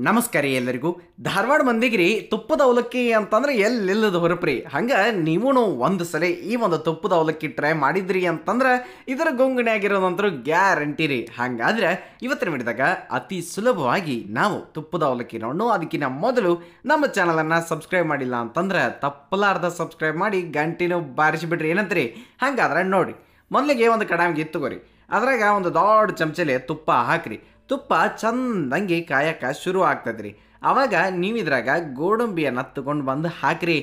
ನಮಸ್ಕಾರ ಎಲ್ಲರಿಗೂ. ಧಾರವಾಡ ಮಂದಿಗ್ರಿ ತುಪ್ಪದ ಅವಲಕ್ಕಿ ಅಂತಂದ್ರೆ ಎಲ್ಲಿಲ್ಲದ ಹೊರಪ್ರಿ. ಹಂಗೆ ನೀವು ಒಂದು ಸಲ ಈ ಒಂದು ತುಪ್ಪದ ಅವಲಕ್ಕಿ ಟ್ರೈ ಮಾಡಿದ್ರಿ ಅಂತಂದ್ರೆ ಇದರ ಗೊಂಗಣೆ ಆಗಿರೋದಂತರೂ ಗ್ಯಾರಂಟಿ ರೀ. ಹಾಗಾದ್ರೆ ಇವತ್ತಿನ ವಿಡಿಯೋದಾಗ ಅತಿ ಸುಲಭವಾಗಿ ನಾವು ತುಪ್ಪದ ಅವಲಕ್ಕಿ ನೋಡೋಣ. ಅದಕ್ಕಿಂತ ಮೊದಲು ನಮ್ಮ ಚಾನಲನ್ನು ಸಬ್ಸ್ಕ್ರೈಬ್ ಮಾಡಿಲ್ಲ ಅಂತಂದ್ರೆ ತಪ್ಪಲಾರ್ದ ಸಬ್ಸ್ಕ್ರೈಬ್ ಮಾಡಿ ಗಂಟಿನೂ ಬಾರಿಸಿಬಿಡ್ರಿ. ಏನಂತೀರಿ? ಹಾಗಾದ್ರೆ ನೋಡಿ, ಮೊದಲಿಗೆ ಒಂದು ಕಡಾಯಿಗೆ ತಗೋರಿ. ಅದ್ರಾಗ ಒಂದು ದೊಡ್ಡ ಚಮಚಲೆ ತುಪ್ಪ ಹಾಕ್ರಿ. ತುಪ್ಪ ಚಂದಂಗಿ ಕಾಯಕ್ಕೆ ಶುರು ಆಗ್ತದ್ರಿ. ಆವಾಗ ನೀವು ಇದ್ರಾಗ ಗೋಡಂಬಿಯನ್ನು ತಗೊಂಡು ಬಂದು ಹಾಕ್ರಿ.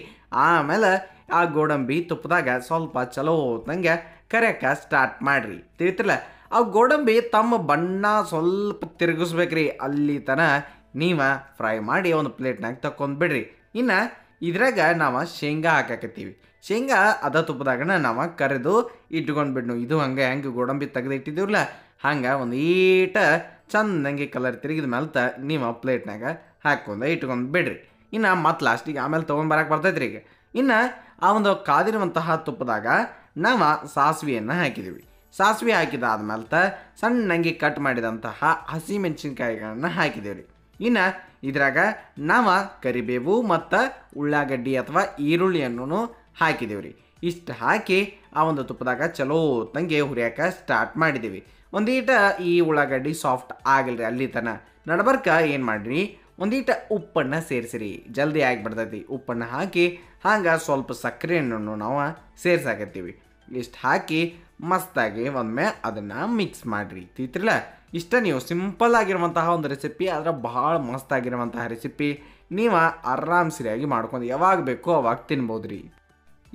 ಆಮೇಲೆ ಆ ಗೋಡಂಬಿ ತುಪ್ಪದಾಗ ಸ್ವಲ್ಪ ಚಲೋ ಹೊತ್ತಂಗೆ ಕರಿಯಕ್ಕೆ ಸ್ಟಾರ್ಟ್ ಮಾಡಿರಿ. ತಿಳಿತಿರಲ್ಲ, ಆ ಗೋಡಂಬಿ ತಮ್ಮ ಬಣ್ಣ ಸ್ವಲ್ಪ ತಿರುಗಿಸ್ಬೇಕ್ರಿ. ಅಲ್ಲಿ ತನಕ ನೀವು ಫ್ರೈ ಮಾಡಿ ಒಂದು ಪ್ಲೇಟ್ನಾಗ ತಗೊಂಡು ಬಿಡ್ರಿ. ಇನ್ನು ಇದ್ರಾಗ ನಾವು ಶೇಂಗಾ ಹಾಕಕತ್ತೀವಿ. ಶೇಂಗಾ ಅದ ತುಪ್ಪದಾಗನ ನಾವು ಕರೆದು ಇಟ್ಕೊಂಡು ಬಿಡ್ನು. ಇದು ಹೆಂಗೆ ಗೋಡಂಬಿ ತೆಗೆದು ಇಟ್ಟಿದ್ದೀವಲ್ಲ, ಹಂಗೆ ಒಂದು ಈಟ ಚಂದಂಗೆ ಕಲರ್ ತಿರುಗಿದ ಮೇಲೆ ನೀವು ಪ್ಲೇಟ್ನಾಗ ಹಾಕ್ಕೊಂಡು ಇಟ್ಕೊಂಡು ಬಿಡ್ರಿ. ಇನ್ನು ಮತ್ತೆ ಲಾಸ್ಟಿಗೆ ಆಮೇಲೆ ತೊಗೊಂಡ್ಬರಕ್ಕೆ ಬರ್ತೈತ್ರಿ. ಈಗ ಇನ್ನು ಆ ಒಂದು ಕಾದಿರುವಂತಹ ತುಪ್ಪದಾಗ ನಾವು ಸಾಸಿವೆಯನ್ನು ಹಾಕಿದ್ದೀವಿ. ಸಾಸಿವೆ ಹಾಕಿದಾದ್ಮೇಲೆ ಸಣ್ಣಂಗೆ ಕಟ್ ಮಾಡಿದಂತಹ ಹಸಿಮೆಣಸಿನ್ಕಾಯಿಗಳನ್ನ ಹಾಕಿದ್ದೀವಿ. ಇನ್ನು ಇದ್ರಾಗ ನಾವು ಕರಿಬೇವು ಮತ್ತು ಉಳ್ಳಾಗಡ್ಡಿ ಅಥವಾ ಈರುಳ್ಳಿಯನ್ನು ಹಾಕಿದ್ದೀವಿ ರೀ. ಇಷ್ಟು ಹಾಕಿ ಆ ಒಂದು ತುಪ್ಪದಾಗ ಚಲೋ ತಂಗೆ ಹುರಿಯೋಕೆ ಸ್ಟಾರ್ಟ್ ಮಾಡಿದ್ದೀವಿ. ಒಂದೀಟ ಈ ಉಳ್ಳಾಗಡ್ಡಿ ಸಾಫ್ಟ್ ಆಗಲ್ರಿ ಅಲ್ಲಿ ತನಕ. ನಡ್ಬರ್ಕ ಏನು ಮಾಡಿರಿ, ಒಂದೀಟ ಉಪ್ಪನ್ನು ಸೇರಿಸಿರಿ. ಜಲ್ದಿ ಆಗಿಬಿಡ್ತೈತಿ. ಉಪ್ಪನ್ನು ಹಾಕಿ ಹಂಗೆ ಸ್ವಲ್ಪ ಸಕ್ಕರೆಯನ್ನು ನಾವು ಸೇರ್ಸಾಕತ್ತೀವಿ. ಇಷ್ಟು ಹಾಕಿ ಮಸ್ತಾಗಿ ಒಮ್ಮೆ ಅದನ್ನು ಮಿಕ್ಸ್ ಮಾಡಿರಿ. ತಿಳ್ತಿರಲ್ಲ, ಇಷ್ಟ ನೀವು ಸಿಂಪಲ್ ಆಗಿರುವಂತಹ ಒಂದು ರೆಸಿಪಿ, ಆದರೆ ಭಾಳ ಮಸ್ತಾಗಿರುವಂತಹ ರೆಸಿಪಿ. ನೀವು ಆರಾಮ್ ಸರಿಯಾಗಿ ಮಾಡ್ಕೊಂಡು ಯಾವಾಗ ಬೇಕೋ ಅವಾಗ ತಿನ್ಬೋದು ರೀ.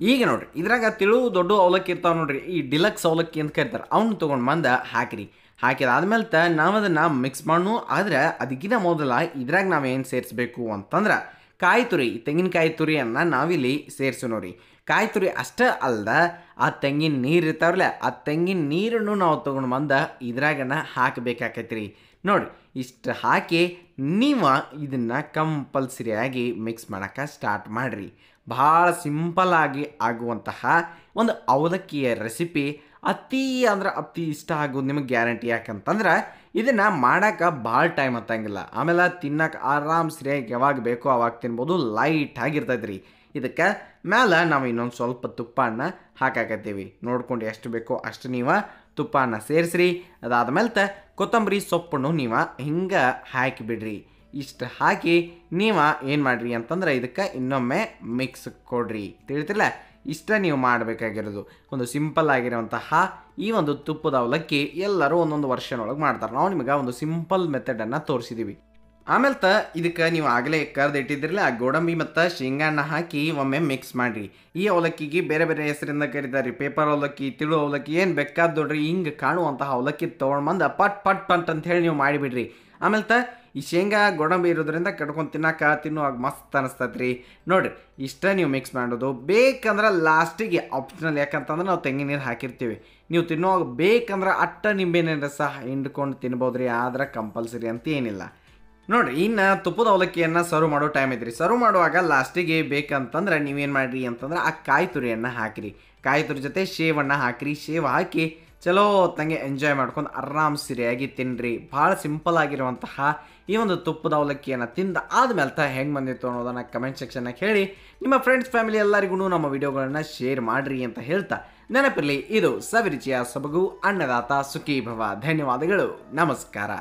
ಈಗ ನೋಡ್ರಿ, ಇದ್ರಾಗ ತಿಳು ದೊಡ್ಡ ಅವಲಕ್ಕಿ ಇರ್ತಾವೆ ನೋಡ್ರಿ, ಈ ಡಿಲಕ್ಸ್ ಅವಲಕ್ಕಿ ಅಂತ ಕರಿತಾರೆ. ಅವನ್ನ ತೊಗೊಂಡು ಬಂದು ಹಾಕಿರಿ. ಹಾಕಿದಾದ್ಮೇಲೆ ನಾವು ಅದನ್ನು ಮಿಕ್ಸ್ ಮಾಡೋಣ. ಆದರೆ ಅದಕ್ಕಿಂತ ಮೊದಲ ಇದ್ರಾಗ ನಾವೇನು ಸೇರಿಸ್ಬೇಕು ಅಂತಂದ್ರೆ ಕಾಯಿ ತುರಿ, ತೆಂಗಿನಕಾಯಿ ತುರಿಯನ್ನು ನಾವಿಲ್ಲಿ ಸೇರಿಸೋಣ. ಕಾಯಿ ತುರಿ ಅಷ್ಟೇ ಅಲ್ದ ಆ ತೆಂಗಿನ ನೀರು ಇರ್ತಾವ್ರಲ್ಲ, ಆ ತೆಂಗಿನ ನೀರನ್ನು ನಾವು ತೊಗೊಂಡು ಬಂದು ಇದ್ರಾಗನ ಹಾಕಬೇಕಾಕೈತಿ ರೀ. ನೋಡಿ, ಇಷ್ಟು ಹಾಕಿ ನೀವು ಇದನ್ನು ಕಂಪಲ್ಸರಿಯಾಗಿ ಮಿಕ್ಸ್ ಮಾಡೋಕ್ಕೆ ಸ್ಟಾರ್ಟ್ ಮಾಡಿರಿ. ಭಾಳ ಸಿಂಪಲ್ಲಾಗಿ ಆಗುವಂತಹ ಒಂದು ಅವಲಕ್ಕಿಯ ರೆಸಿಪಿ. ಅತಿ ಇಷ್ಟ ಆಗೋದು ನಿಮಗೆ ಗ್ಯಾರಂಟಿ. ಯಾಕಂತಂದ್ರೆ ಇದನ್ನು ಮಾಡೋಕೆ ಭಾಳ ಟೈಮ್ ಹತ್ತಂಗಿಲ್ಲ. ಆಮೇಲೆ ತಿನ್ನೋಕೆ ಆರಾಮ್ ಸರಿಯಾಗಿ ಯಾವಾಗ ಬೇಕೋ ಅವಾಗ ತಿನ್ಬೋದು. ಲೈಟ್ ಆಗಿರ್ತೈತೆ ರೀ. ಇದಕ್ಕೆ ಮೇಲೆ ನಾವು ಇನ್ನೊಂದು ಸ್ವಲ್ಪ ತುಪ್ಪನ ಹಾಕಾಕತ್ತೀವಿ. ನೋಡ್ಕೊಂಡು ಎಷ್ಟು ಬೇಕೋ ಅಷ್ಟು ನೀವು ತುಪ್ಪನ ಸೇರಿಸ್ರಿ. ಅದಾದ್ಮೇಲೆ ಕೊತ್ತಂಬರಿ ಸೊಪ್ಪನ್ನು ನೀವು ಹಿಂಗೆ ಹಾಕಿಬಿಡ್ರಿ. ಇಷ್ಟು ಹಾಕಿ ನೀವು ಏನು ಮಾಡಿರಿ ಅಂತಂದ್ರೆ ಇದಕ್ಕೆ ಇನ್ನೊಮ್ಮೆ ಮಿಕ್ಸ್ ಕೊಡ್ರಿ. ತಿಳಿತಿಲ್ಲ, ಇಷ್ಟ ನೀವು ಮಾಡಬೇಕಾಗಿರೋದು. ಒಂದು ಸಿಂಪಲ್ ಆಗಿರುವಂತಹ ಈ ಒಂದು ತುಪ್ಪದ ಅವಲಕ್ಕಿ ಎಲ್ಲರೂ ಒಂದೊಂದು ವರ್ಷನೊಳಗೆ ಮಾಡ್ತಾರೆ. ನಾವು ನಿಮಗೆ ಒಂದು ಸಿಂಪಲ್ ಮೆಥಡನ್ನು ತೋರಿಸಿದ್ದೀವಿ. ಆಮೇಲೆ ಇದಕ್ಕೆ ನೀವು ಆಗಲೇ ಕರೆದಿಟ್ಟಿದ್ರಲ್ಲ ಆ ಗೋಡಂಬಿ ಮತ್ತು ಶೇಂಗಾನ ಹಾಕಿ ಒಮ್ಮೆ ಮಿಕ್ಸ್ ಮಾಡಿರಿ. ಈ ಅವಲಕ್ಕಿಗೆ ಬೇರೆ ಬೇರೆ ಹೆಸರಿಂದ ಕರೀತಾರೆ. ಪೇಪರ್ ಅವಲಕ್ಕಿ, ತಿಳು ಅವಲಕ್ಕಿ, ಏನು ಬೇಕಾದ ನೋಡ್ರಿ. ಹಿಂಗೆ ಕಾಣುವಂತಹ ಅವಲಕ್ಕಿ ತೊಗೊಂಡ್ಬಂದು ಪಟ್ ಅಂತ ಹೇಳಿ ನೀವು ಮಾಡಿಬಿಡ್ರಿ. ಆಮೇಲೆ ಈ ಶೇಂಗಾ ಗೋಡಂಬಿ ಇರೋದ್ರಿಂದ ಕಟ್ಕೊಂಡು ತಿನ್ನುವಾಗ ಮಸ್ತ್ ಅನಿಸ್ತೈತೆ ರೀ. ನೋಡಿರಿ, ಇಷ್ಟ ನೀವು ಮಿಕ್ಸ್ ಮಾಡೋದು. ಬೇಕಂದ್ರೆ ಲಾಸ್ಟಿಗೆ ಆಪ್ಷನಲ್, ಯಾಕಂತಂದ್ರೆ ನಾವು ತೆಂಗಿನ ನೀರು ಹಾಕಿರ್ತೀವಿ. ನೀವು ತಿನ್ನುವಾಗ ಬೇಕಂದ್ರೆ ಅಟ್ಟ ನಿಂಬೆಹಣ್ಣಿನ ರಸ ಹಿಂಡ್ಕೊಂಡು ತಿನ್ಬೋದು ರೀ. ಆದ್ರೆ ಕಂಪಲ್ಸರಿ ಅಂತ ಏನಿಲ್ಲ. ನೋಡಿರಿ, ಇನ್ನು ತುಪ್ಪದ ಅವಲಕ್ಕಿಯನ್ನು ಸರ್ವ್ ಮಾಡೋ ಟೈಮ್ ಐತ್ರಿ. ಸರ್ವ್ ಮಾಡುವಾಗ ಲಾಸ್ಟಿಗೆ ಬೇಕಂತಂದ್ರೆ ನೀವೇನು ಮಾಡಿರಿ ಅಂತಂದ್ರೆ ಆ ಕಾಯಿ ತುರಿಯನ್ನು ಹಾಕಿರಿ. ಕಾಯಿ ತುರಿ ಜೊತೆ ಶೇವನ್ನು ಹಾಕಿರಿ. ಶೇವ್ ಹಾಕಿ ಚಲೋ ಹೊತ್ತಂಗೆ ಎಂಜಾಯ್ ಮಾಡ್ಕೊಂಡು ಆರಾಮ್ ಸರಿಯಾಗಿ ತಿನ್ನಿರಿ. ಭಾಳ ಸಿಂಪಲ್ ಆಗಿರುವಂತಹ ಈ ಒಂದು ತುಪ್ಪದ ಅವಲಕ್ಕಿಯನ್ನು ತಿಂದ ಆದ್ಮೇಲೆ ಹೆಂಗೆ ಬಂದಿತ್ತು ಅನ್ನೋದನ್ನು ಕಮೆಂಟ್ ಸೆಕ್ಷನ್ನಾಗ ಹೇಳಿ. ನಿಮ್ಮ ಫ್ರೆಂಡ್ಸ್, ಫ್ಯಾಮಿಲಿ ಎಲ್ಲರಿಗೂ ನಮ್ಮ ವಿಡಿಯೋಗಳನ್ನು ಶೇರ್ ಮಾಡಿರಿ ಅಂತ ಹೇಳ್ತಾ, ನೆನಪಿರಲಿ, ಇದು ಸವಿರುಚಿಯ ಸೊಬಗು, ಅನ್ನದಾತ ಸುಖೀ ಭವ. ಧನ್ಯವಾದಗಳು, ನಮಸ್ಕಾರ.